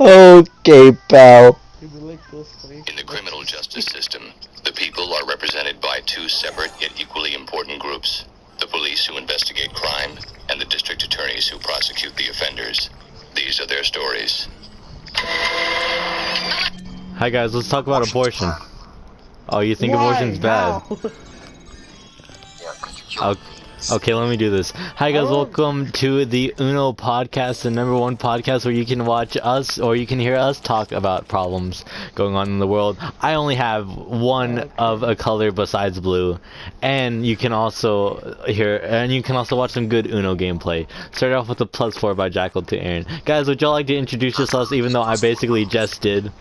Okay, pal. In the criminal justice system, the people are represented by two separate yet equally important groups. The police who investigate crime, and the district attorneys who prosecute the offenders. These are their stories. Hi guys, let's talk about abortion. Oh, you think abortion's bad? Okay, let me do this. Hi guys, welcome to the Uno podcast, the #1 podcast where you can watch us or you can hear us talk about problems going on in the world. I only have one of a color besides blue, and you can also watch some good Uno gameplay. Start off with the +4 by Jackal to Aaron. Guys, would y'all like to introduce yourselves, even though I basically just did?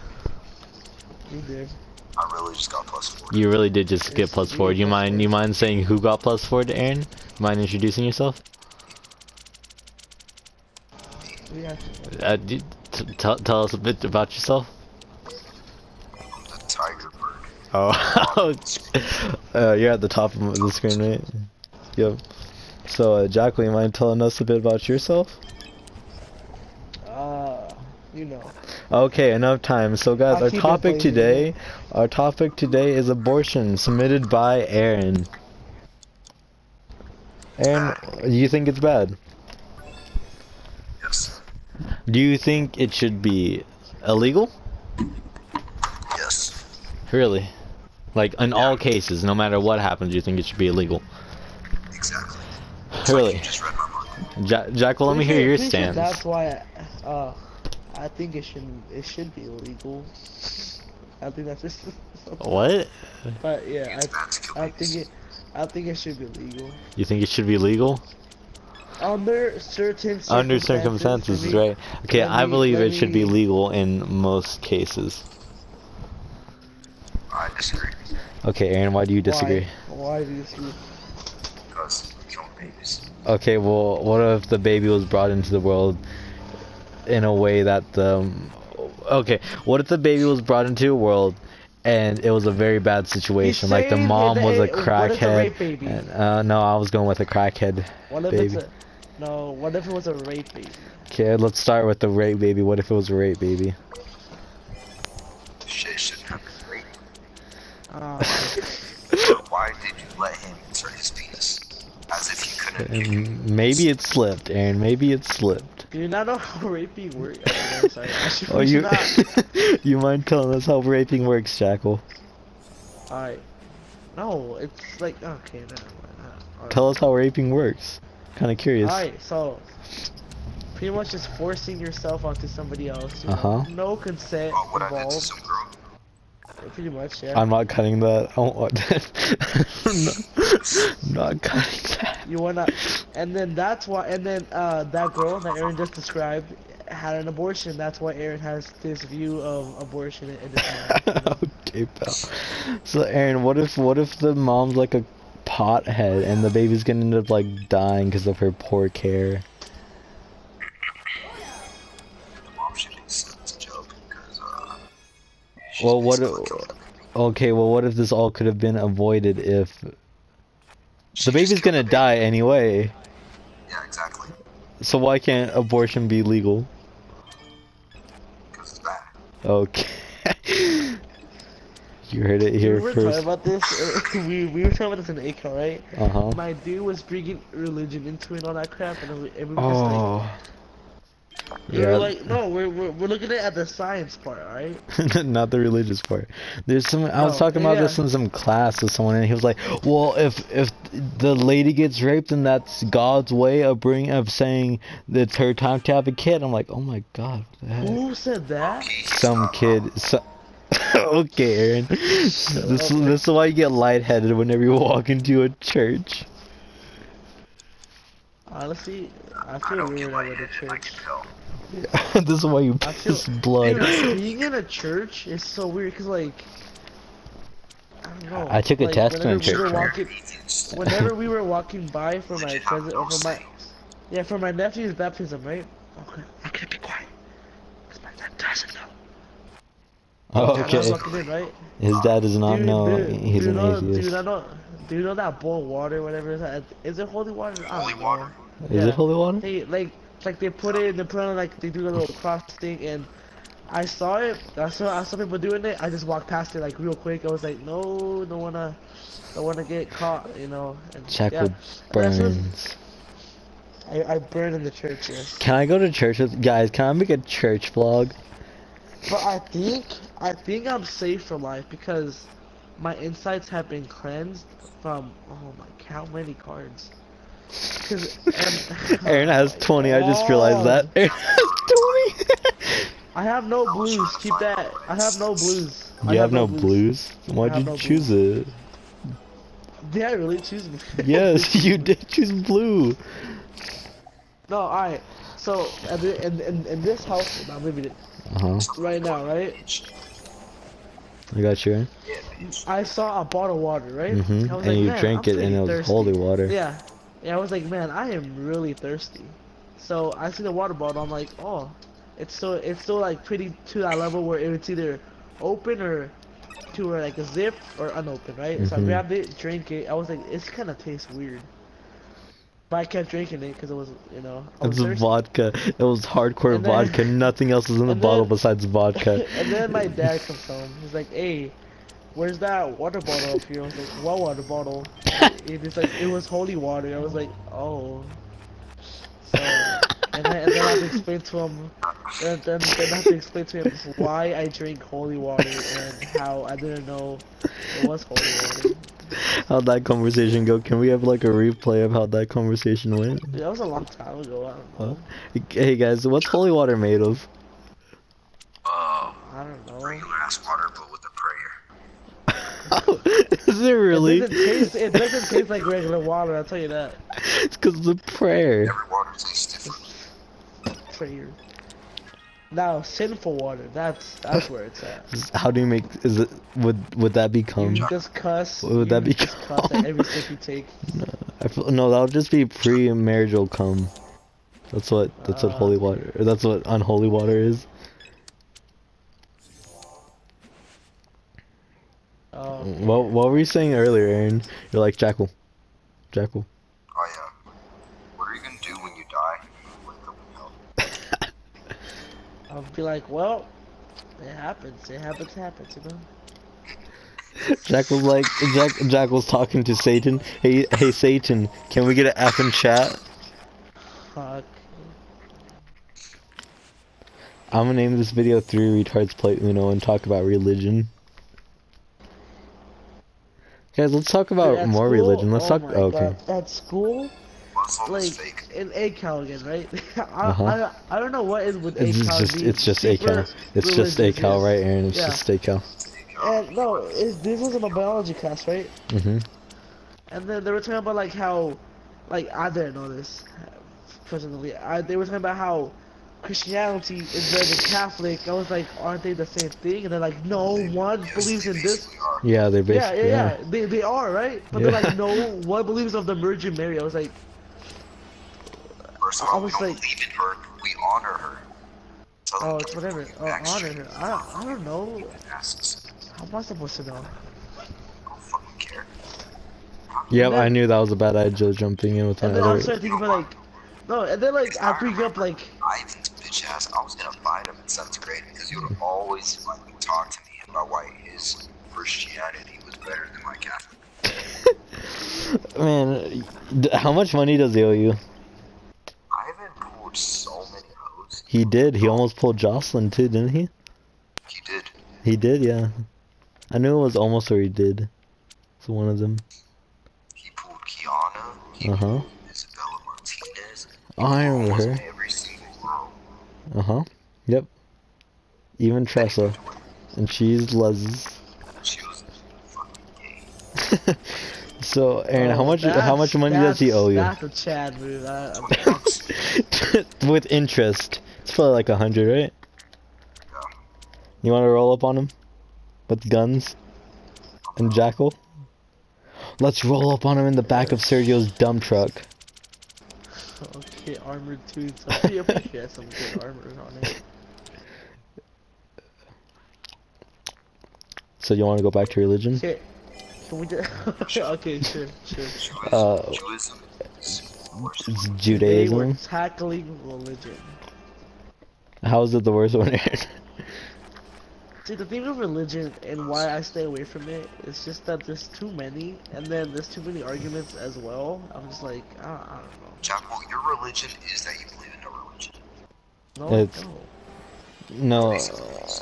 You did. I really just got +4. You really did just get +4. You mind saying who got +4 to Aaron? Mind introducing yourself? Yeah. Tell us a bit about yourself. The tiger bird. Oh, you're at the top of the screen, right? Yep. So, Jackal, you mind telling us a bit about yourself? You know. Okay, enough time. So, guys, our topic today is abortion, submitted by Aaron. Aaron, do you think it's bad? Yes. Do you think it should be illegal? Yes. Really? Like, in all cases, no matter what happens, you think it should be illegal? Exactly. Really? Like you just read my mind. Jackal, let me hear your stance. That's why I think it should be illegal. I think that's just What? But yeah, I think it should be legal. You think it should be legal? Under certain circumstances, right? Okay, I believe it should be legal in most cases. I disagree. Okay, Aaron, why do you disagree? Why do you disagree? Because we kill babies. Okay, well, what if the baby was brought into the world in a way that okay, what if the baby was brought into the world and it was a very bad situation, like the mom was a crackhead? And, no, I was going with a crackhead baby. What if it was a rape baby? Okay, let's start with the rape baby. What if it was a rape baby? Shit shouldn't have been raped. Why did you let him insert his penis? As if he couldn't. Maybe it slipped, Aaron. Maybe it slipped. Do you not know how raping works? Oh, no, sorry. Oh, you mind telling us how raping works, Jackal? Alright. No, it's like, okay, no. Tell us how raping works. Kind of curious. Alright, so pretty much just forcing yourself onto somebody else. No consent What I did to involved. some girl. Pretty much, yeah. I'm not cutting that. I'm not cutting that. You wanna, and then that's why, and then that girl that Aaron just described had an abortion. That's why Aaron has this view of abortion in his mind. Okay, pal. So Aaron, what if the mom's like a pothead and the baby's gonna end up like dying because of her poor care? The mom should be sent to jail because Well, what if this all could have been avoided if the baby's gonna die anyway? Yeah, exactly. So why can't abortion be legal? Because it's bad. Okay. You heard it here We were first. talking about this. we were talking about this in ACO, right? My dude was bringing religion into it and all that crap, and we were just like. Yeah. Like, no, we're looking at the science part, alright? Not the religious part. There's some. I was talking about this in some class with someone, and he was like, "Well, if the lady gets raped, then that's God's way of saying that it's her time to have a kid." I'm like, "Oh my God, what the heck?" Who said that? Some kid. Okay, Aaron. This is why you get lightheaded whenever you walk into a church. Honestly, I feel weird at the church. This is why you piss blood. Dude, being in a church is so weird because, like, I don't know. I took a test in church. Whenever we were walking by for my present, or for my nephew's baptism, right? Okay, I can't be quiet because my dad doesn't know. Oh, okay. In, right? His dad does not know he's an atheist. Do you know that bowl of water, whatever is that? Is it holy water? Holy water. Is it holy water? Hey, like, It's like they put on like they do a little cross thing, and I saw it. I saw people doing it. I just walked past it like real quick. I was like, no, don't wanna get caught, you know. And Jackal yeah. And that's what- burns. I burned in the church, yes. Can I go to church with guys? Can I make a church vlog? But I think I'm safe for life because my insights have been cleansed from, oh my, how many cards? Cause Aaron has 20. I just realized that. Aaron has 20. I have no blues. Keep that. I have no blues. I You have no blues? Why'd have you no choose it? Did I really choose? Yes, you did choose blue. No, alright. So in this house that I'm living in Uh huh. right now, right? I got you. Yeah, bitch. I saw a bottle of water, right? Mhm. I was And like, you man, drank I'm it, and it pretty was thirsty. holy water. Yeah. Yeah, I was like, man, I am really thirsty. So I see the water bottle. I'm like, oh, it's still like pretty to that level where it's either open or to where like a zip or unopened, right? So I Mhm. grabbed it, drank it. I was like, it's kind of tastes weird. But I kept drinking it because it was, you know, I was It's thirsty. vodka. It was hardcore And then- vodka. Nothing else is in the and bottle then- besides vodka. And then my dad comes home. He's like, hey, where's that water bottle up here? I was like, what water bottle? He's like, it was holy water. I was like, oh. So, and then I have to explain to him, then I have to explain to him why I drink holy water and how I didn't know it was holy water. How'd that conversation go? Can we have like a replay of how that conversation went? Dude, that was a long time ago. I don't know. Hey guys, what's holy water made of? I don't know. Regular ass water, but with a prayer. Is it really? It doesn't taste like regular water. I'll tell you that. It's because of the prayer. Every water tastes different. Prayer. Now, sinful water. That's where it's at. How do you make? Is it? Would that become? You just cuss. What would that you just cuss become? at every step you take. No, that would just be pre-marital cum. That's what holy water. Or that's what unholy water is. What were you saying earlier, Aaron? You're like Jackal. Jackal. Oh yeah. What are you gonna do when you die? Wake up in hell. I'll be like, well, it happens. It happens, you know? Jackal's like Jackal's talking to Satan. Hey Satan, can we get an F in chat? Fuck. I'm gonna name this video 3 Retards Play Uno and talk about religion. Guys, let's talk about Dude, at more school- religion. Let's talk. my Okay. God, at school, Muslim is like, fake. in ACAL again, right? Uh-huh. I don't know what is with It's ACAL. just being ACAL. super It's just religious, ACAL, yes. right, Aaron? It's Yeah. just ACAL. And no, this was in a biology class, right? Mhm. And then they were talking about like how, like I didn't know this personally. They were talking about how Christianity is better than Catholic. I was like, aren't they the same thing? And they're like, no, one Yes, believes they in this. basically are. Yeah, they're Yeah, basically. yeah, yeah. They are right, but Yeah. they're like, no, one believes of the Virgin Mary. I was like, First of I all, we was don't like- believe in her. We honor her. Tell them oh, it's whatever. Oh, honor her. I don't know. Asses. How am I supposed to know? I don't fucking care. Yep, And then- I knew that was a bad idea jumping in with And then I another. started thinking about like, no, and then like I bring up like, Ivan's bitch ass. I was gonna fight him in 7th grade because he would always like talk to me about why his Christianity was better than my Catholic. Man, how much money does he owe you? Ivan pulled so many hoes. He did. He almost pulled Jocelyn too, didn't he? He did. He did, yeah. I knew it was almost where he did. It's one of them. He pulled Kiana. He Uh-huh. pulled Isabella Martinez. Oh, I remember Almost her. every single girl. Uh-huh. Yep. Even Tressa. And she's Les. She was fucking gay. So, Aaron, oh, how much money does he owe you? That's a Chad move. With interest. It's probably like 100, right? Yeah. You want to roll up on him? With guns? And Jackal? Let's roll up on him in the back of Sergio's dump truck. Okay, armored toots. I'm pretty sure has some good armor on it. So you want to go back to religion? Okay, can we just? Okay, sure. Uh, Judaism is worst. It's They were Judaism. tackling religion. How is it the worst one, Aaron? See, the thing with religion and why I stay away from it is just that there's too many, and then there's too many arguments as well. I'm just like, I don't know. Jackal, your religion is that you believe in no religion. No, It's- No, that's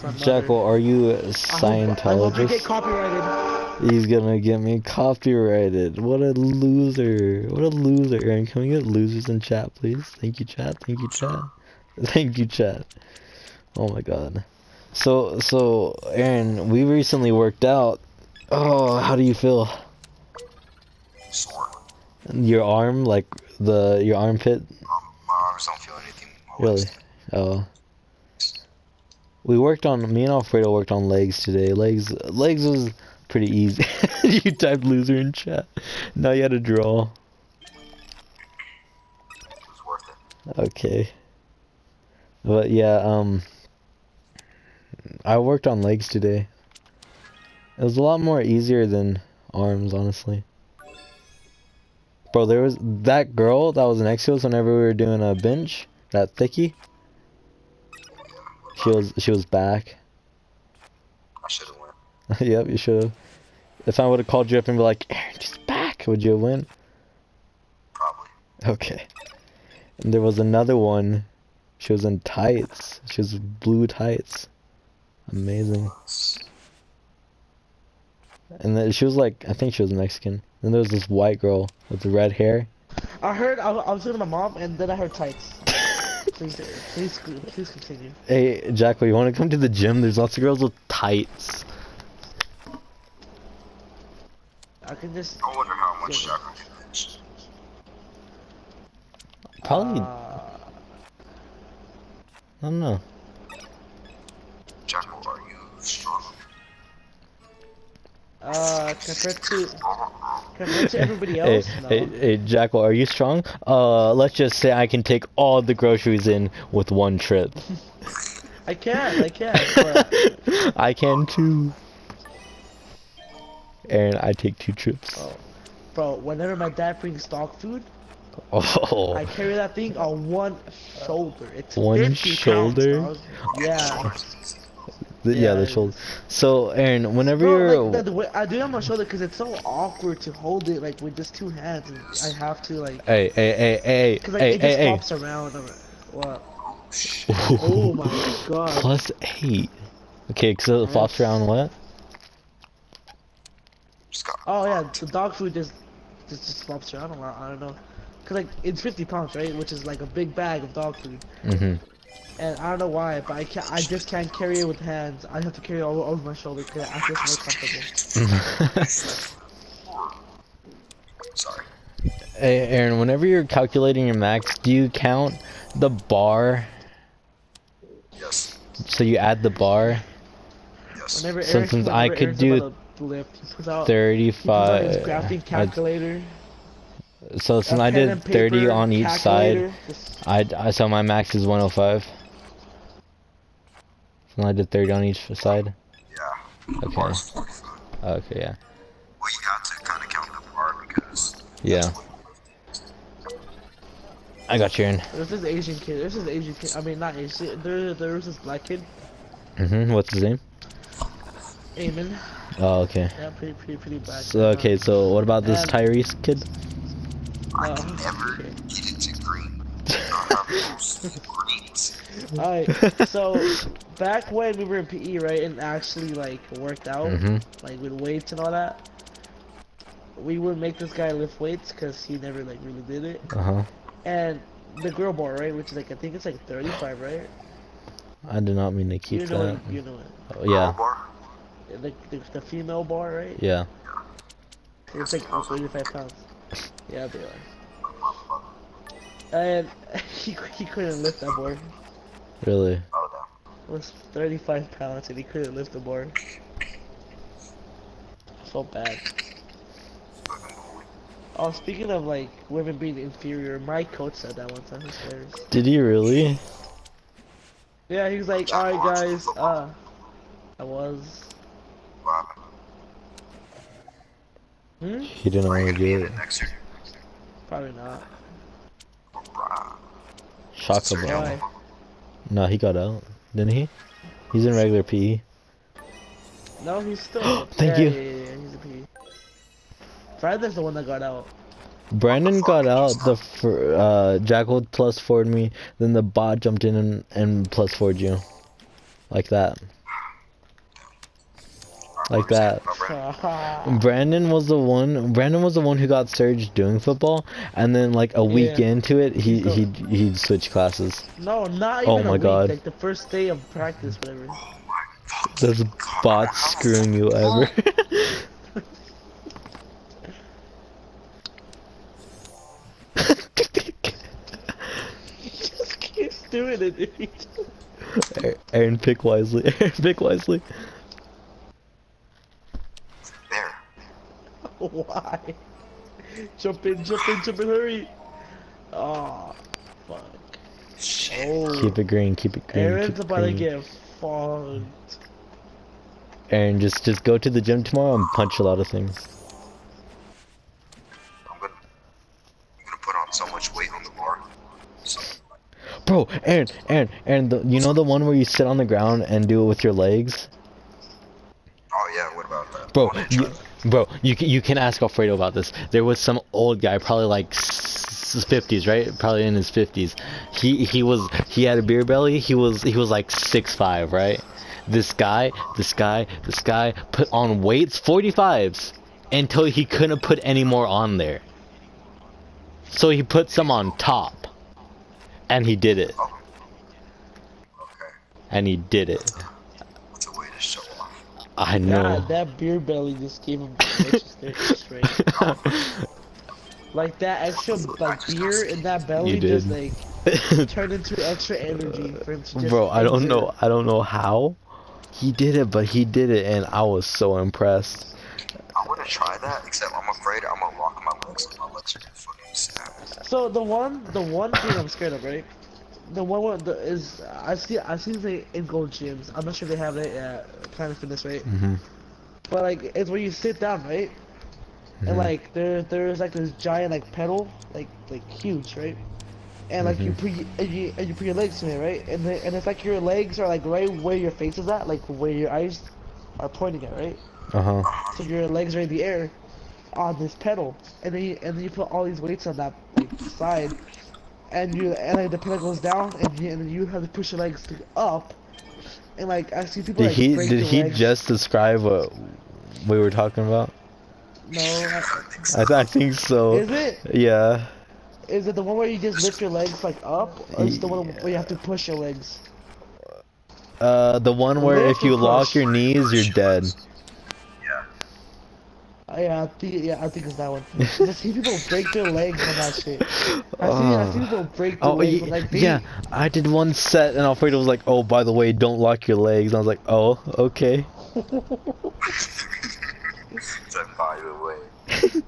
my mother. Jackal, are you a I hope you Scientologist? get copyrighted. He's gonna get me copyrighted. What a loser. What a loser. Aaron, can we get losers in chat, please? Thank you, chat. Thank you, chat. Thank you, chat. Oh my god. So, Aaron, we recently worked out. Oh, how do you feel? Sore. Your arm, like your armpit? My arms don't feel anything. My Really? legs Oh. Me and Alfredo worked on legs today. Legs was pretty easy. You typed loser in chat. Now you had to draw. do. It was worth it. Okay. But yeah, I worked on legs today. It was a lot more easier than arms, honestly. Bro, there was that girl that was next to us whenever we were doing a bench, that thickie. She was back. I should have went. Yep, you should have. If I would have called you up and be like, Aaron, she's back, would you have went? Probably. Okay. And there was another one. She was in tights. She was blue tights. Amazing. And then she was like, I think she was Mexican. Then there was this white girl with the red hair. I heard I was with my mom, and then I heard tights. Please continue. Hey, Jacko, you want to come to the gym? There's lots of girls with tights. I can just. I wonder how much Jackal can bench. Probably, I don't know. Jackal, are you strong? Compared to everybody Hey, else, no. hey, Jackal, are you strong? Let's just say I can take all the groceries in with one trip. I can, but I can too. Aaron, I take 2 trips. bro, whenever my dad brings dog food, Oh, I carry that thing on one shoulder. It's One 50 shoulder? Pounds, dog. Yeah. yeah, the it shoulder. is. So, Aaron, whenever Bro, you're, like, the way I do it on my shoulder because it's so awkward to hold it like with just 2 hands. And I have to like, hey, cause like it just flops around. What? Oh my god. Plus 8. Okay, so it flops around what? Just got Oh yeah, the dog food just flops around a lot. I don't know. Cause like it's 50 pounds, right? Which is like a big bag of dog food. Mm-hmm. And I don't know why, but I just can't carry it with hands. I have to carry it over my shoulder because I feel more comfortable. sorry. Hey, Aaron, whenever you're calculating your max, do you count the bar? Yes. So you add the bar? Yes. Whenever So Eric, since whenever I could Eric's do about to lift, he puts out his 35. graphing calculator. So since a I pen did and 30 paper on each side, calculator. so my max is 105. So I did 30 on each side. Yeah. Okay. Bar is 45. Okay, yeah. Well, you have to kind of count the bar because. Yeah. that's what you lift. I got you, Aaron. There's this Asian kid. There's this Asian kid. I mean, not Asian. There was this black kid. What's his name? Eamon. Oh, okay. Yeah, pretty black. So, okay, so what about this And- Tyrese kid? I Oh, can never okay. get into green. I have those greens. Alright, so back when we were in PE, right, and actually like worked out, like with weights and all that, we would make this guy lift weights because he never like really did it. Uh-huh. And the girl bar, right, which is like I think it's like 35, right? I did not mean to keep You know that. it, you know it. Oh, yeah, Bar? The female bar, right? yeah. It's like 35 pounds. Yeah, they are. And he couldn't lift that bar. Really? Oh, no. It was 35 pounds and he couldn't lift the bar. So bad. Fucking bully. Oh, speaking of like women being inferior, my coach said that one time. It's hilarious. Did he really? Yeah, he was like, "Alright, guys, I was." What happened? Hmm? He didn't Are you want to gonna be do in it. it next year? Probably not. Bruh. Shaka, bro. Why? No, he got out, didn't he? He's in regular PE. No, he's still. Thank yeah, you. Yeah, he's a P. Friday's the one that got out. Brandon got out. Jackal plus forward me. Then the bot jumped in and plus forward you, like that. Like that. Brandon was the one who got surged doing football, and then like a week Yeah. into it, he So- he switched classes. No, not Oh even my a week. God. Like the first day of practice, whatever. Oh my fucking There's God, bots how screwing you ever. He just keeps doing it, dude. Aaron, pick wisely. Aaron, pick wisely. There. Why? Jump in, hurry. Oh, fuck. Shit. Oh, Keep it green. Keep it green. Aaron's keep it about to green. get fucked. Aaron, just go to the gym tomorrow and punch a lot of things. I'm gonna put on so much weight on the bar. So, Bro, Aaron, you know the one where you sit on the ground and do it with your legs? oh yeah, what about that? Bro, Oh, you can ask Alfredo about this. There was some old guy, probably like 50s, right? Probably in his 50s. He had a beer belly. He was like 6'5", right? This guy put on weights, 45s, until he couldn't put any more on there. So he put some on top, and he did it. okay. And he did it. What's a way to show off? I know. God, that beer belly just gave him delicious straight. Like that extra like beer in that belly You just did. like turned into extra energy for him to just Bro, I don't exert. know how he did it, but he did it, and I was so impressed. I wanna try that, except I'm afraid I'm gonna lock my legs and my legs are gonna fucking snap. So the one thing I'm scared of, right? The one is I see it in Gold Gyms. I'm not sure if they have it at Planet Fitness, right? Mhm. But like it's where you sit down, right? Mhm. And like there's like this giant like pedal, like huge, right? And like you put you put your legs in it, right? And it's like your legs are like right where your face is at, like where your eyes are pointing at, right? Uh-huh. So your legs are in the air on this pedal, and then you put all these weights on that like side, and like the pedal goes down, and then you have to push your legs up, and like I see people like break Did their he legs. just describe what we were talking about? No, I think so. I think so. is it? Yeah. Is it the one where you just lift your legs like up, or is it the one where you have to push your legs? The one where if you Lift or lock push? your knees, you're dead. Yeah. Yeah, I think it's that one. I see people break their legs on that shit. I see people break their Oh, legs, but, like, they, yeah. I did one set, and Alfredo was like, "Oh, by the way, don't lock your legs." And I was like, "Oh, okay." It's like, by the way.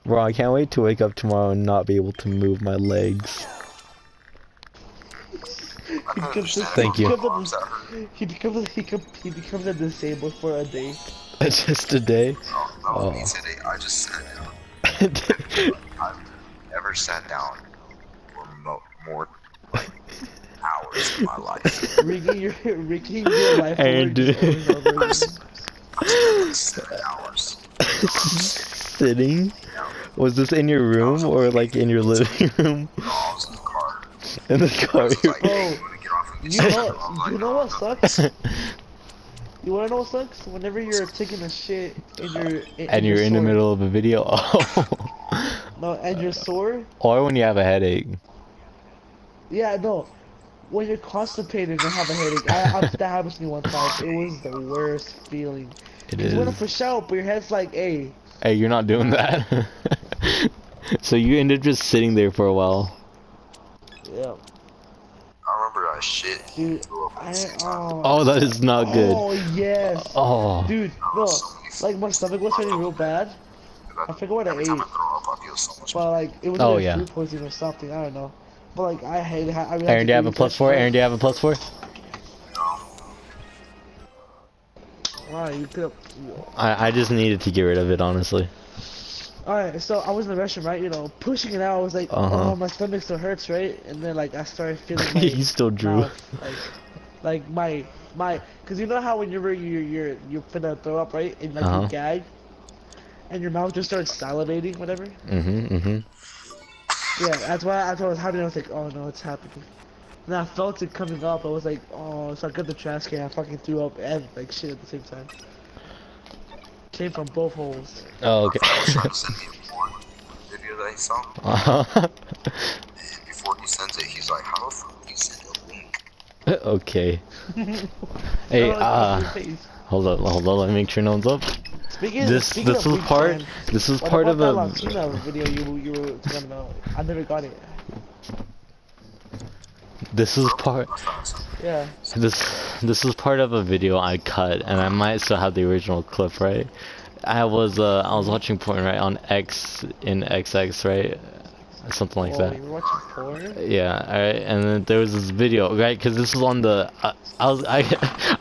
Bro, I can't wait to wake up tomorrow and not be able to move my legs. I can understand Thank you. my arms that hurt. he becomes a disabled for a day. Just a day. No, me today, I just sat down. I've never sat down for more like hours in my life. Rigging your life And over just over and over again. I've spent 7 hours. Sitting? Was this in your room or like in your living room? No, I was in the car. In the I car. was like, Oh, hey, you wanna get off of me? You know what sucks? You wanna know what sucks? Whenever you're taking a shit And you're in the middle of a video. Oh. No, and you're sore. Or when you have a headache. Yeah, no. When you're constipated and have a headache, that happened to me one time. It was the worst feeling. It You wanna is. push out, but your head's like, hey. Hey, you're not doing that. So you end up just sitting there for a while. Yeah. I remember I shit. Dude, Threw up at the same time. Oh, that is not good. Oh, yes. Oh. Dude, no. Like, my stomach was hurting real bad. I forget what I Every ate. time I throw up, I feel so much But, like, it was Oh, either yeah. food poisoning or something. I don't know. But, like, I hate it. I really Aaron, do you have a eat plus that 4? shit. Aaron, do you have a plus 4? Well, Alright, you could. I just needed to get rid of it, honestly. Alright, so I was in the restroom, right? You know, pushing it out. I was like, Uh-huh. oh, my stomach still hurts, right? And then like I started feeling my You still drew. mouth, like my, cause you know how whenever you're finna throw up, right? And like Uh-huh. you gag, and your mouth just starts salivating, whatever. Yeah, that's why I was having. I was like, oh no, it's happening. And I felt it coming up. I was like, oh, so I got the trash can. I fucking threw up and like shit at the same time. Came from both holes. Oh, okay. I was trying to send me a porn video that he saw. Uh-huh. And before he sends it, he's like, how the fuck do you send a link? Okay. Hey, hold on, let me make sure no one's up. Speaking This of was weak part. times, This was what part of about a. that Latina video you were talking about? I never got it. This was part. Yeah. This was part of a video I cut, and I might still have the original clip, right? I was watching porn, right, on X in XX, right, something like Oh, that. you were watching porn? Yeah, alright, and then there was this video, right? Because this was on the. I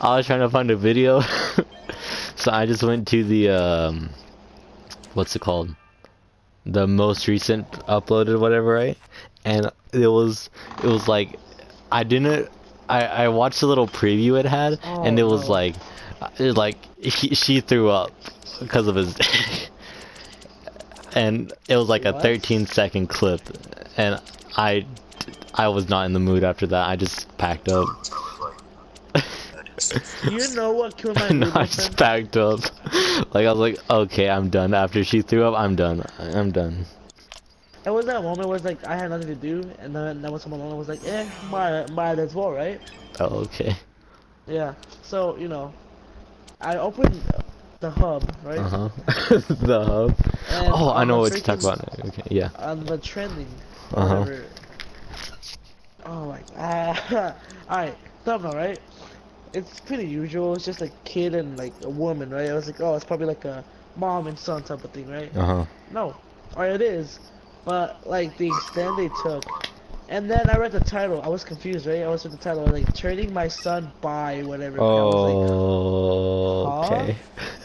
was trying to find a video, so I just went to the what's it called? The most recent uploaded, whatever, right? And it was like, I watched a little preview it had, Oh, and it was no. like, she threw up because of his, and it was like a What? 13-second clip, and I was not in the mood after that. I just packed up. So I was like, that is You know what killed my No, I boyfriend? just packed up. Like I was like, okay, I'm done. After she threw up, I'm done. I'm done. It was that moment where it's like I had nothing to do, and then that was someone alone was like, might as well, right? Oh, okay. Yeah. So you know, I opened the hub, right? Uh huh. The hub. And Oh, I on know the what you're talking freaking- about. Okay, yeah. On the trending, Uh-huh. whatever. Oh my god. Alright, thumbnail, right? It's pretty usual. It's just a kid and like a woman, right? I was like, oh, it's probably like a mom and son type of thing, right? Uh huh. No, or it is, but like the extent they took. And then I read the title. I was confused, right? I was with the title, like turning my son bi, whatever. And I was like, Oh, huh? okay.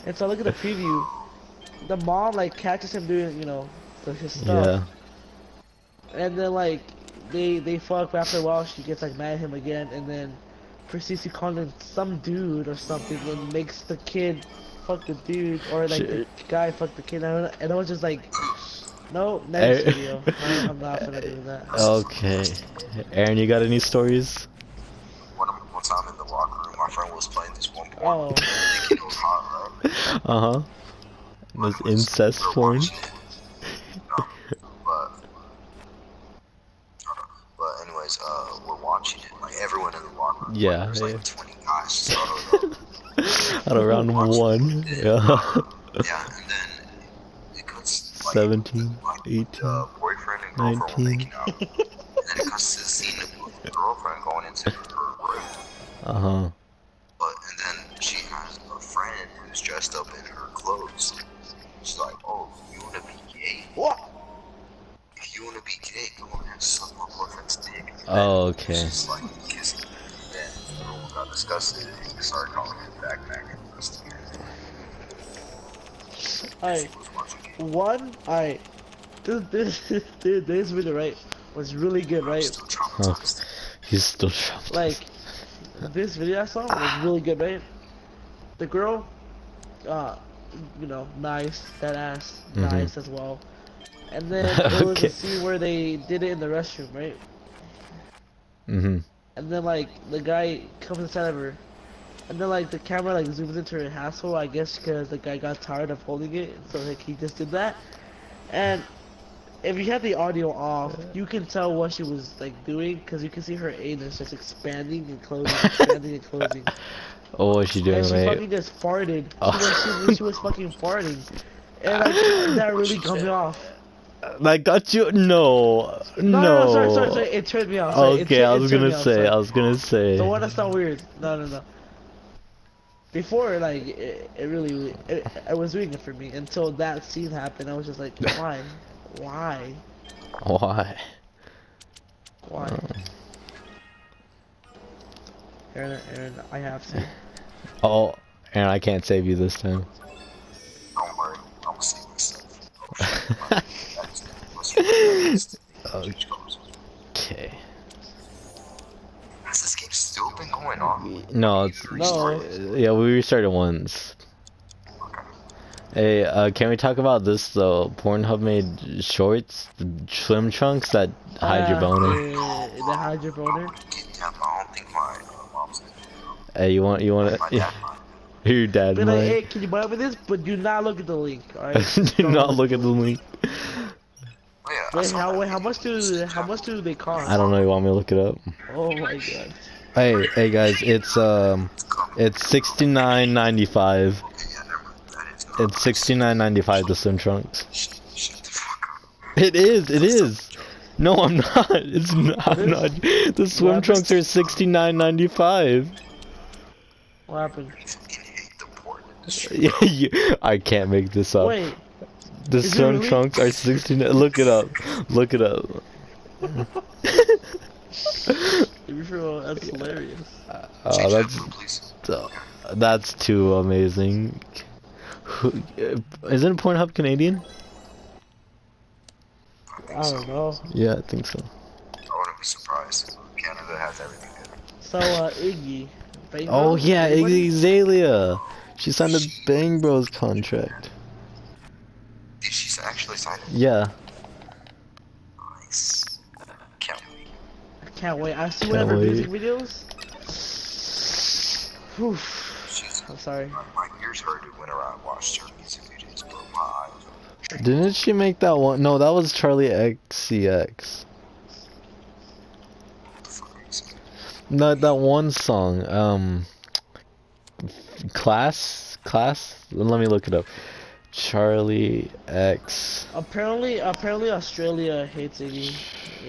and so I look at the preview. The mom like catches him doing, you know, his stuff. Yeah. And then like they fuck, but after a while she gets like mad at him again, and then proceeds to call him some dude or something, and makes the kid fuck the dude, or like the guy fuck the kid. And I was just like, no, next Hey. video. I'm not gonna do that. Okay. Aaron, you got any stories? one time in the locker room, my friend was playing this one porn. Oh, Thinking it was hot, right? Uh huh. This incest We were porn. watching it. No, but anyways, we're watching it. Like everyone in the locker room. Yeah, There's yeah. like 20 guys. So I don't know. At around one. Yeah. Yeah, and then it cuts like 17, like 18, the boyfriend and girlfriend were 19. making out. And then it cuts to the scene of the girlfriend going into her room. Uh huh. But and then she has a friend who's dressed up in her clothes. She's like, "Oh, you wanna be gay? what? If you wanna be gay, come on and suck my boyfriend's dick." And Oh, then okay. She's like kissing. Then everyone got disgusted and he started calling him backpack and the rest of it. Alright, She was watching it. one. Alright, this video right was really good, I'm right? still traumatized. He's still trapped. Like, this video I saw was really good, right? The girl, you know, nice, that ass, Mhm. nice as well. And then there was Okay. a scene where they did it in the restroom, right? Mhm. And then like the guy comes inside of her, and then like the camera like zooms into her asshole, I guess because the guy got tired of holding it, so like he just did that. And if you had the audio off, you can tell what she was like doing, because you can see her anus just expanding and closing, expanding and closing. Oh, what's she doing, And she mate? fucking just farted. Oh. She was fucking farting. And like, that really got me off. That got you? No. No, sorry. It turned me off. Sorry. Okay, I was It turned gonna me off, say. sorry. I was gonna say. The one that's not weird. No. Before, like, it really, it was doing it for me until that scene happened. I was just like, why? Why? Why? Why? Aaron, I have to. Oh, And I can't save you this time. Don't worry, I will save myself. Okay. Has this game still been going on? No, it's No. yeah. We restarted once. Hey, can we talk about this though? Pornhub made shorts, swim trunks that hide your boner. They hide your boner. Yeah, I don't think my mom's gonna do Hey, you want it. My to? dad might. Your dad Be like, hey, might. can you buy me this? But do not look at the link, alright? Do not look at the link. Oh, yeah, I Wait, saw that. how much do they cost? I don't know. You want me to look it up? Oh my god. Hey guys, it's $69.95. Yeah, never mind. That is not It's $69.95 the swim trunks. Shut the fuck up. It is. No, I'm not. It's not. I'm not. The swim trunks are $69.95. What happened? In the porn industry. I can't make this up. Wait, The is it swim really? trunks are 69. Look it up. Look it up. you sure that's hilarious. Change that That's blue, please. that's too amazing. Isn't Pornhub Canadian? I don't know. Yeah, I think so. I wouldn't be surprised. Canada has everything good. So, Iggy. Bang Oh Bros? yeah, Anybody? Iggy Azalea. She signed a Bang Bros contract. Did she actually sign it? Yeah. Nice. Can't wait. I can't wait. I see Can't one of her wait. music videos. Whew. She's, I'm sorry. my ears hurted whenever I watched her music videos, but my eyes. Didn't she make that one? No, that was Charlie XCX. What the fuck are you saying? No, that one song. Class. Let me look it up. Charlie X. Apparently Australia hates Iggy.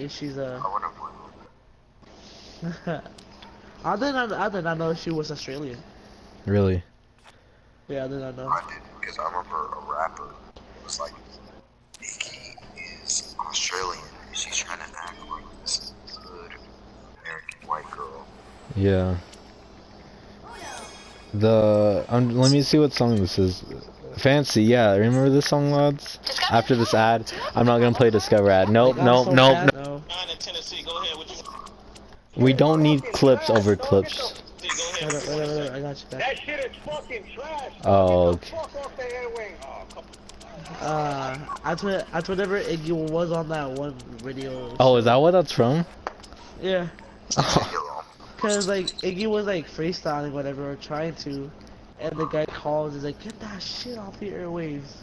She's I wouldn't believe it. I did not know she was Australian. Really? Yeah, I did not know. I did because I remember a rapper was like, Nikki is Australian. She's trying to act like this good American white girl. Yeah. Let me see what song this is. Fancy, yeah. Remember this song, lads? After this ad, I'm not gonna play Discover ad. Nope. Like, I'm so mad. No. We don't need clips over clips. Wait, I got you back. That shit is fucking trash. Oh, Get the fuck off the airway. Oh, come on. That's whenever Iggy was on that one video. Oh, is that what that's from? Yeah, Oh, cause like Iggy was like freestyling whatever or trying to, and the guy calls is like, get that shit off the airwaves.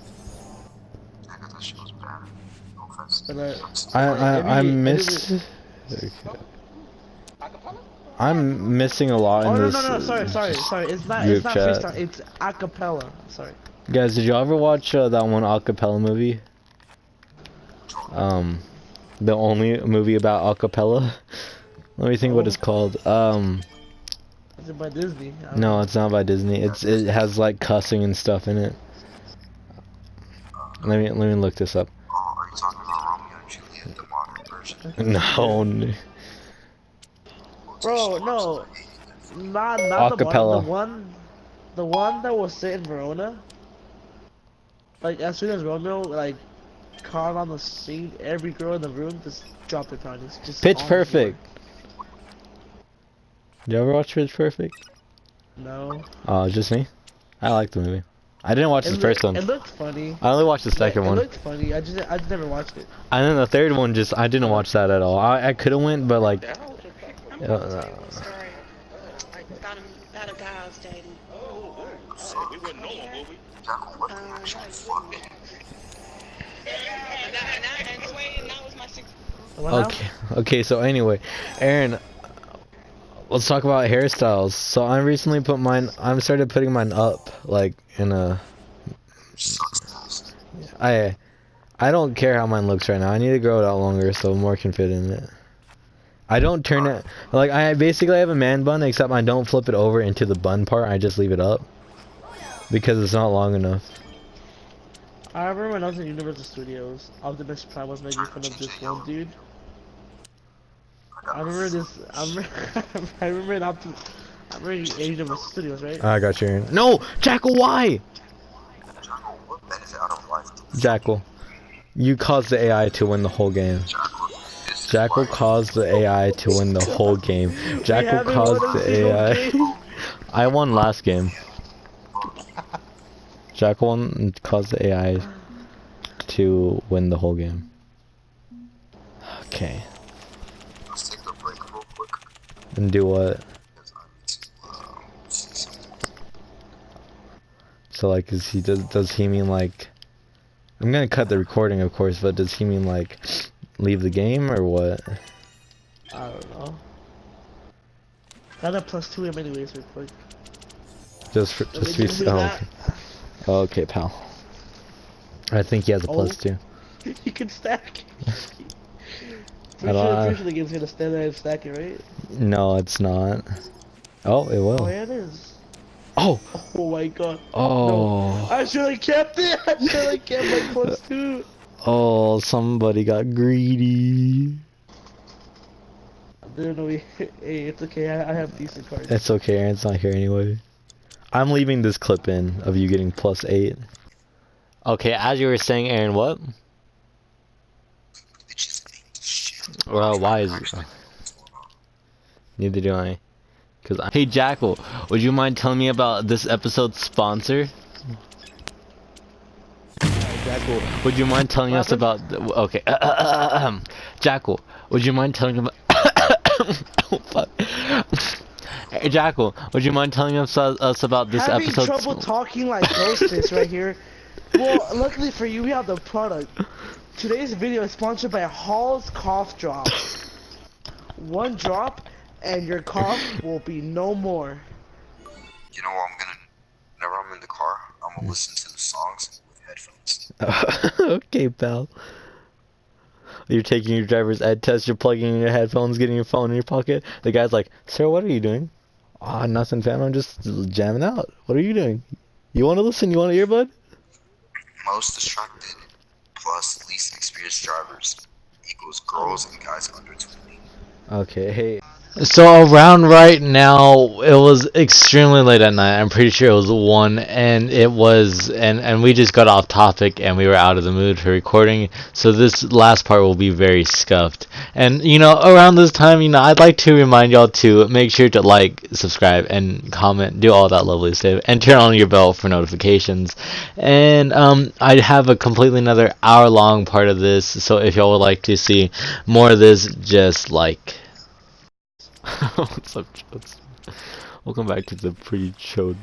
I thought that shit was bad. No offense. But I miss. I'm missing a lot in oh no this. no no sorry it's not group chat. freestyle, it's acapella. Sorry. Guys, did you ever watch that one acapella movie? The only movie about acapella. Let me think what it's called. Is it by Disney? I don't No, know. it's not by Disney. It has like cussing and stuff in it. Let me look this up. Oh, are you talking about Romeo and Juliet, the modern version? No. Bro, no, not Acapella. the one that was set in Verona. Like as soon as Romeo like caught on the scene, every girl in the room just dropped their panties. Just Pitch on the Perfect. Did you ever watch Pitch Perfect? floor. No. Oh, just me? I like the movie. I didn't watch the first one. It looked funny. I only watched the second It one. looked funny. I just never watched it. And then the third one I didn't watch that at all. I could have went, but like, I'm going to tell you a story. Like, about a guy I was dating. We wouldn't know him, would we? Jack, what the actual fuck? And that was my sixth. What now? okay, so anyway, Aaron, let's talk about hairstyles. So I recently I started putting mine up, like, in a, Sucks. I don't care how mine looks right now. I need to grow it out longer so more can fit in it. I don't turn it, like, I basically have a man bun, except I don't flip it over into the bun part, I just leave it up. Because it's not long enough. I remember when I was in Universal Studios, Optimus Prime was making fun of this one dude. I remember this. I remember I'm already AWS Studios, right? I got you. No, Jackal, why? Jackal, what benefit out of life? Jackal, you caused the AI to win the whole game. Jackal caused the AI to win the whole game. Jackal haven't caused won a the single AI. game. I won last game. Jackal won and caused the AI to win the whole game. Okay. Let's take a break real quick. And do what? Because I need to see something. So like, does he mean like? I'm gonna cut the recording, of course, but does he mean like leave the game or what? I don't know. Got a +2 him anyways, real quick. Just Let me be just do that. Oh, okay, pal. I think he has a Oh. +2. You can stack. I don't- Pretty sure the game's gonna stand there and stack it, right? No, it's not. Oh, it will. Oh yeah, it is. Oh, Oh my god. oh, I should have kept it. I should have kept my +2. oh! Somebody got greedy. I didn't know. Hey, it's okay. I have decent cards. It's okay, Aaron's not here anyway. I'm leaving this clip in of you getting +8. Okay, as you were saying, Aaron, what? It just ain't shit. Well, why is Actually, what's going on? neither do I. Hey Jackal, would you mind telling me about this episode's sponsor? Jackal, would you mind telling us about? Okay, Jackal, would you mind telling about? Oh, fuck. Hey, Jackal, would you mind telling us about this Having episode's? trouble talking like Ghostface right here. Well, luckily for you, we have the product. Today's video is sponsored by Hall's Cough Drop. One drop, and your cough will be no more. You know what I'm gonna? Whenever I'm in the car, I'm gonna listen to the songs with headphones. Okay, pal. You're taking your driver's ed test, you're plugging in your headphones, getting your phone in your pocket. The guy's like, "Sir, what are you doing?" "Ah, nothing, fam. I'm just jamming out." "What are you doing? You want to listen? You want an earbud?" Most distracted plus least experienced drivers equals girls and guys under 20. Okay, hey. So around right now, it was extremely late at night. I'm pretty sure it was 1, and it was, and we just got off topic, and we were out of the mood for recording. So this last part will be very scuffed. And you know, around this time, you know, I'd like to remind y'all to make sure to like, subscribe, and comment, do all that lovely stuff, and turn on your bell for notifications. And I have a completely another hour-long part of this. So if y'all would like to see more of this, just like. What's up, Chodes? Welcome back to the Pretty Chode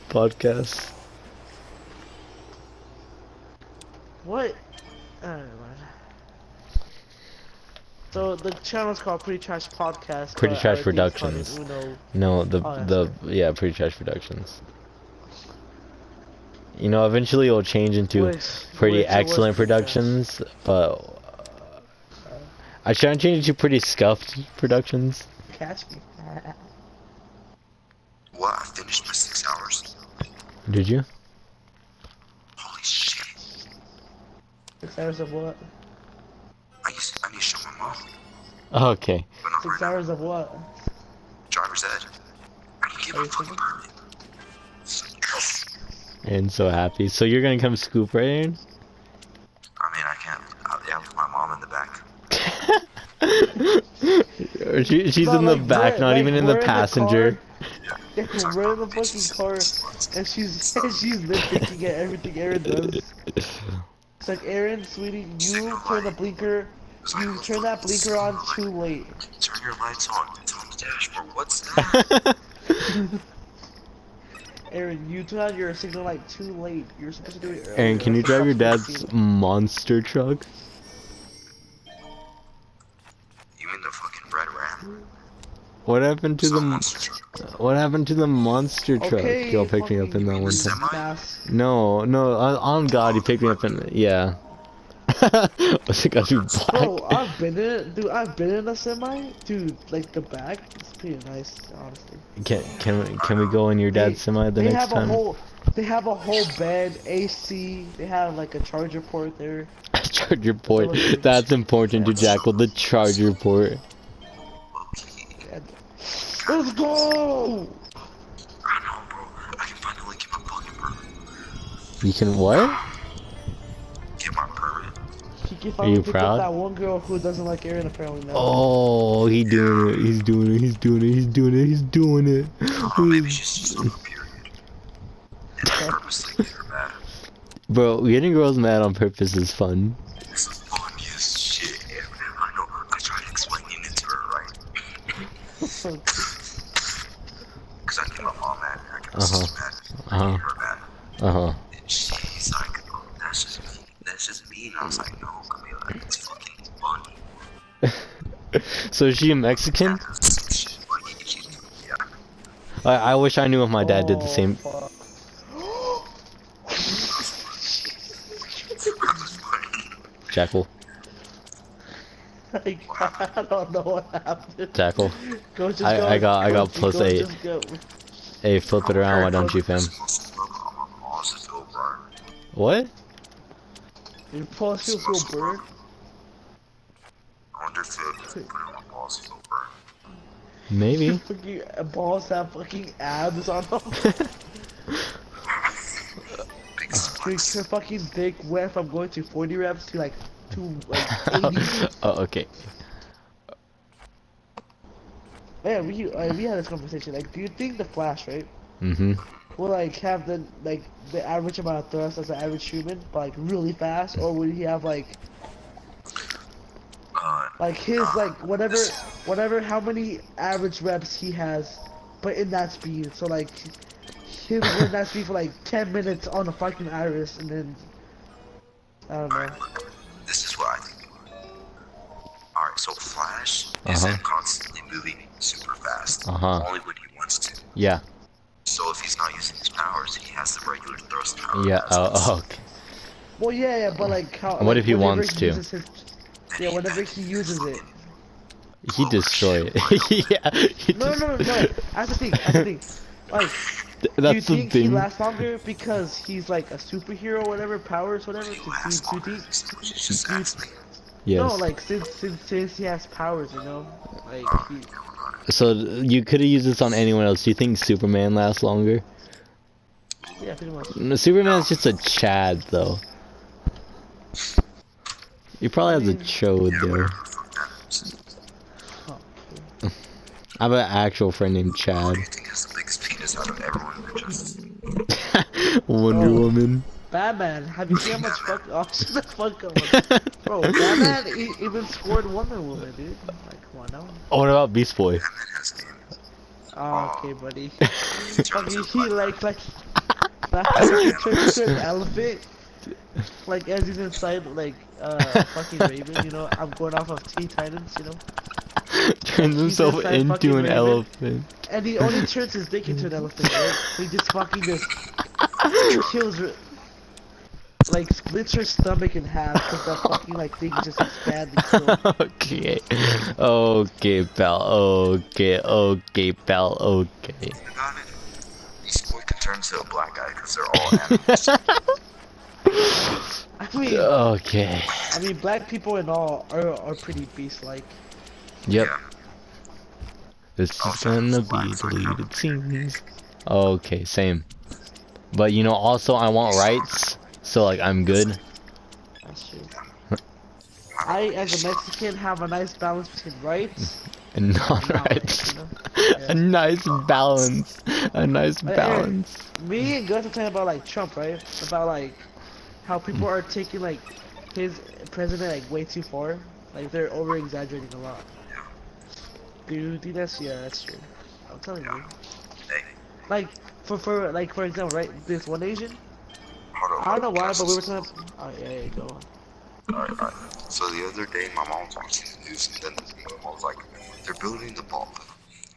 podcast. What? Never mind. So the channel's called Pretty Trash Podcast. Pretty but Trash our theme's called Productions. Uno. No, Oh, yeah, Pretty Trash Productions. You know, eventually it'll change into Pretty Which Excellent was Pretty Trash. Productions, but I try to change it to Pretty Scuffed Productions. Catch me. What? I finished my 6 hours. Did you? Holy shit. 6 hours of what? I need to show my mom. Okay. But not 6 right now. hours of what? Driver's ed. I can get my fucking permit. Yes. And so happy. So you're gonna come scoop, right, Aaron? I mean, I can't. Yeah, with my mom in the back. She's Not in the like back, we're- not like even in we're the in the passenger. car. Yeah, we're in the fucking car, and she's nitpicking at everything Aaron does. It's like, Aaron, sweetie, you turn the blinker, you turn that blinker on too late. Turn your lights on. It's on the dashboard. What's that? Aaron, you turn on your signal light too late. You're supposed to do it earlier. Aaron, can you drive your That's dad's monster truck? You mean the fucking red ram? What happened to It's not a the monster truck. What happened to the monster truck? Okay, Y'all picked me up in that fucking one semi? time. Pass. No, on God, he picked me up in yeah. What's it got to black? Bro, I've been in it, dude. I've been in a semi, dude. Like the back, it's pretty nice, honestly. Can we go in your dad's semi the They next have time? they have a whole bed, AC. They have like a charger port there. Charger port. That's important to Jackal. The charger port. Okay. Let's go! You can what? Get my permit. He can Are finally you pick proud? up that one girl who doesn't like Aaron apparently now. Oh, he doing it. He's doing it. He's doing it. He's doing it. He's doing it. Oh, maybe she's just on a period. And I purposely get her mad. Bro, getting girls mad on purpose is fun. This is funniest shit ever. I know. I tried explaining it to her, right? Because I get my mom mad. I get my sister mad. I get her mad. Uh-huh. And she's like, oh, that's just me. That's just me. And I was like, no, Camila, it's fucking funny. So is she a Mexican? She's funny. Yeah. I wish I knew if my dad did the same. Fuck. Jackal. Like, I don't know what happened. Jackal. Go, just I go. got Go, plus go, 8. just go. Hey, flip it around, why don't you, fam? What? Your paws feel burn. I wonder if put it on my balls feel burn. Maybe. Fucking balls have fucking abs on them. Big Makes her fucking dick went from going to 40 reps to like 80. Oh, okay. Yeah, we had this conversation. Like, do you think the Flash, right, Mm-hmm. will like have the average amount of thrust as an average human, but like really fast, or would he have like his like whatever how many average reps he has, but in that speed? So like him in that speed for like 10 minutes on the fucking iris, and then I don't know. Alright, look. This is what I think. Alright, so Flash isn't constantly moving super fast. Only when he wants to. Yeah. So if he's not using his powers, he has the regular thrust power. Yeah. Oh, okay. Well, yeah, but like how? And what like, if he whenever wants to? uses his- yeah, whenever he uses it. He destroy it. Yeah. No. That's the thing. Like, do you That's the think he thing. lasts longer because he's like a superhero, whatever powers, whatever? He lasts longer. Just ask me. Yes. No, like since he has powers, you know, like he. So you could have used this on anyone else. Do you think Superman lasts longer? Yeah, pretty much. No, Superman's just a Chad, though. He probably has a chode there. I have an actual friend named Chad. Who do you think has the biggest penis out of everyone in the Justice League? Wonder Oh. Woman. Batman, have you seen how much fuck? Oh, shut the fuck up, bro. Batman even scored Wonder Woman, dude. Like, come on now. Oh, what about Beast Boy? Batman has him. Oh, okay, buddy. Turns Fucking out he like he turns into an elephant. Like as he's inside like fucking Raven, you know. I'm going off of Teen Titans, you know. Turns himself inside into fucking an Raven. elephant. And he only turns his dick into an elephant, right? He just fucking just kills her. Like splits her stomach in half because that fucking like thing just expanded. So. Okay. Okay, pal. Okay, pal. Okay. Think about it. Beast Boy can turn into a black guy because they're all animals. Okay. I mean, black people and all are pretty beast-like. Yep. Yeah. This is gonna be deleted scenes. Okay, same. But you know, also I want rights, so like I'm good. That's true. I, as a Mexican, have a nice balance between rights And not and rights. knowledge, you know? A nice balance. A nice Hey, balance. Me and Gus are talking about like Trump, right? About like how people are taking like his president like way too far. Like they're over exaggerating a lot. Dude, that's true. I'm telling you. Hey, Like for example, right? This one Asian. hold on. I don't know why, but we were talking. Oh yeah, go on. Alright. So the other day, my mom was watching the news, and then my mom was like, they're building the wall.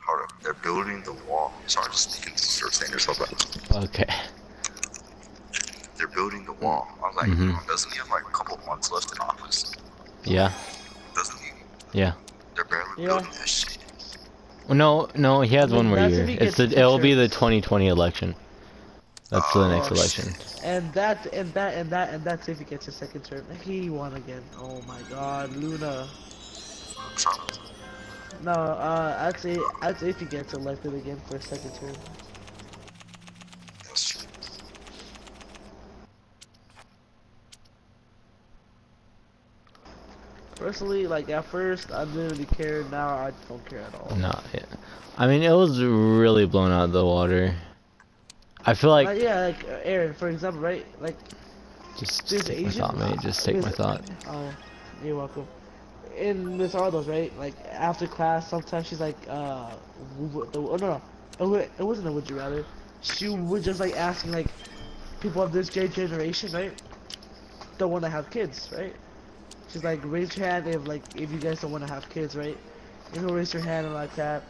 Hold on. They're building the wall. Sorry, just speaking to start saying yourself out. Okay. They're building the wall. I was like, doesn't he have like a couple months left in office? Yeah. Doesn't he? Yeah. They're barely Yeah. building that shit. No, he has I mean, one more that's year. if he gets It'll be the insurance. 2020 election. That's the next Oh, election. And that's if he gets a second term. He won again. Oh my God, Luna. Trump. No, I'd say if he gets elected again for a second term. That's true. Personally, like at first I didn't really care. Now I don't care at all. No, yeah. I mean, it was really blown out of the water. I feel like Yeah, like Aaron, for example, right? Like just this take my Asian. thought, mate. Just take my thought. Oh, you're welcome. In Miss Ardo's, right? Like after class, sometimes she's like, oh no, it wasn't a would you rather. She was just like asking like people of this generation, right? Don't want to have kids, right? She's like, raise your hand if you guys don't want to have kids, right? And he'll raise your hand and like that.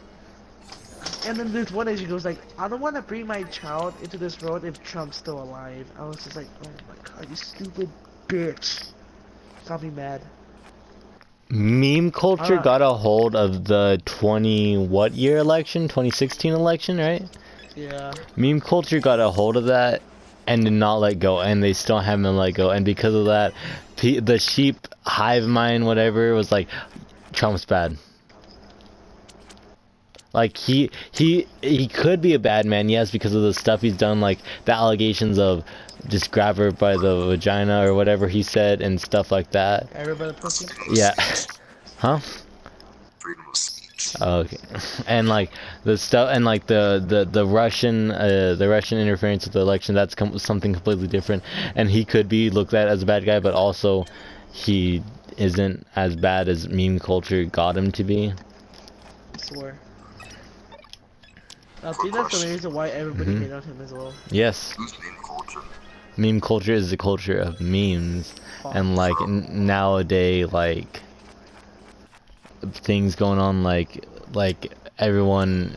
And then there's one day she goes like, I don't want to bring my child into this world if Trump's still alive. I was just like, oh my god, you stupid bitch. Got me mad. Meme culture Ah. got a hold of the what year election? 2016 election, right? Yeah. Meme culture got a hold of that and did not let go, and they still haven't let go. And because of that, the sheep hive mind, whatever, was like, Trump's bad. Like he could be a bad man, yes, because of the stuff he's done, like the allegations of just grab her by the vagina or whatever he said and stuff like that. Everybody pussy. Yeah. Huh? Freedom of speech. Okay. And like the stuff and like the Russian interference with the election, that's something completely different. And he could be looked at as a bad guy, but also he isn't as bad as meme culture got him to be. I swear. I think that's the reason why everybody hate on him as well. Yes. Who's meme culture? Meme culture is the culture of memes, and like nowadays, like things going on, like everyone.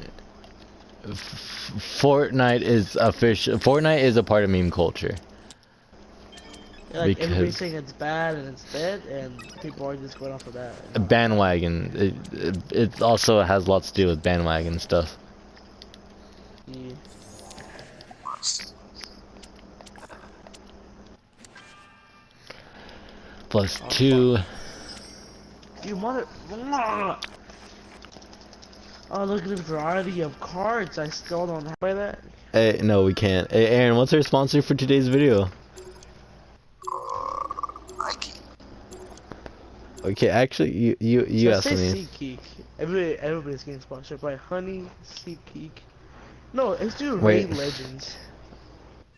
Fortnite is official. Fortnite is a part of meme culture. Yeah, like Because- everybody's saying it's bad and it's dead, and people are just going off of that. Bandwagon. It also has lots to do with bandwagon stuff. Yeah. Plus 2. You mother. Oh, look at the variety of cards. I still don't have that. Hey, no, we can't. Hey, Aaron, what's our sponsor for today's video? Nike. Okay, actually, you asked Say me. SeatGeek. Everybody's getting sponsored by Honey, SeatGeek. No, let's do Wait. Raid Legends.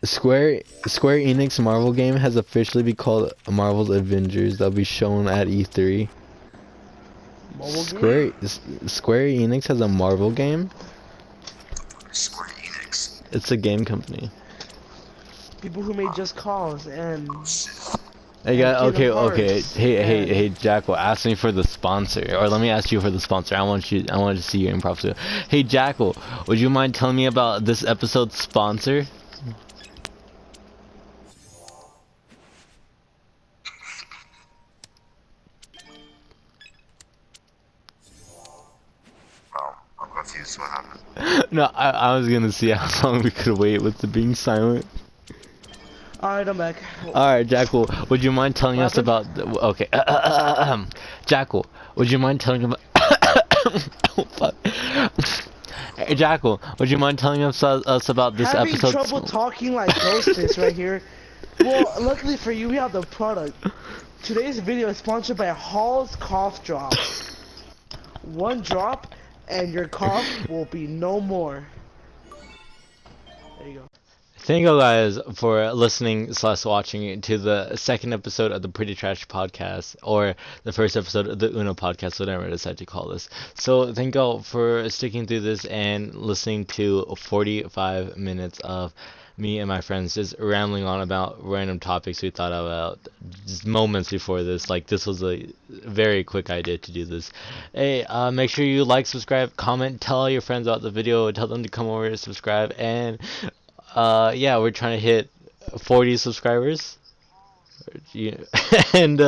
Square Enix Marvel game has officially been called Marvel's Avengers. That'll be shown at E3. Mobile game? Square Enix has a Marvel game. Square Enix. It's a game company. People who made Just Cause and Hey, guys, Kingdom okay. Hearts, Hey, and- Jacko, ask me for the sponsor, or let me ask you for the sponsor. I want to see your improv too. Hey, Jacko, would you mind telling me about this episode's sponsor? I'm confused. What happened? No, I was gonna see how long we could wait with the being silent. Alright, I'm back. Alright, Jackal, would you mind telling us What about okay, Jackal, would you mind telling about oh, fuck. Hey, Jackal, would you mind telling us about this Having episode? trouble talking like Ghostface right here. Well, luckily for you, we have the product. Today's video is sponsored by Hall's Cough Drops. One drop, and your cough will be no more. There you go. Thank you guys for listening / watching to the second episode of the Pretty Trash podcast, or the first episode of the Uno podcast, whatever I decide to call this. So thank you all for sticking through this and listening to 45 minutes of me and my friends just rambling on about random topics we thought about just moments before this. Like, this was a very quick idea to do this. Hey, make sure you like, subscribe, comment, tell all your friends about the video, tell them to come over to subscribe, and yeah, we're trying to hit 40 subscribers. And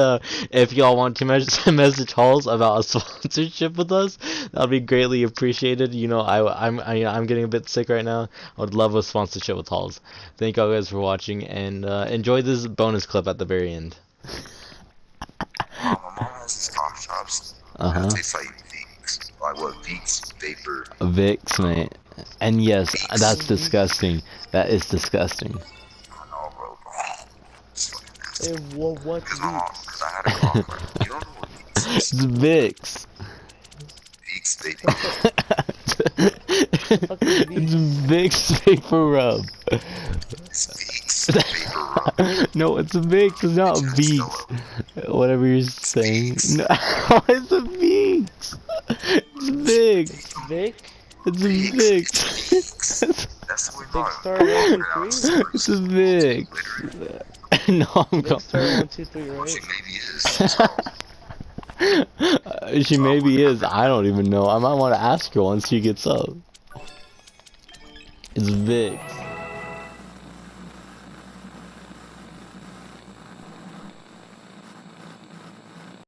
if y'all want to message Halls about a sponsorship with us, that'll be greatly appreciated. You know, I'm getting a bit sick right now. I would love a sponsorship with Halls. Thank y'all guys for watching, and enjoy this bonus clip at the very end. My mom has these cough drops. Uh-huh. It tastes like Vicks. Like what? Vicks Vapor. Vicks, mate. And yes, that's disgusting. That is disgusting. I know, bro. It's fucking nasty. Hey, what's Because my mom, these? because I had a cough. You don't know what It's Vicks. Peaks, baby. fuck is It's Vicks Vapor Rub. It's Peaks. Vapor Rub. No, it's Vicks. It's not It's Vicks. Whatever you're saying. Vicks. No, it's a Vicks. It's Vicks. Vic? It's Vicks. Vicks. That's the way Big Mario Star 1, 2, 3? It's a Vicks. No, I'm Big going. Star 1, 2, 3, She right? maybe is. So, She maybe is. I don't even know. I might want to ask her once she gets up. It's Vicks.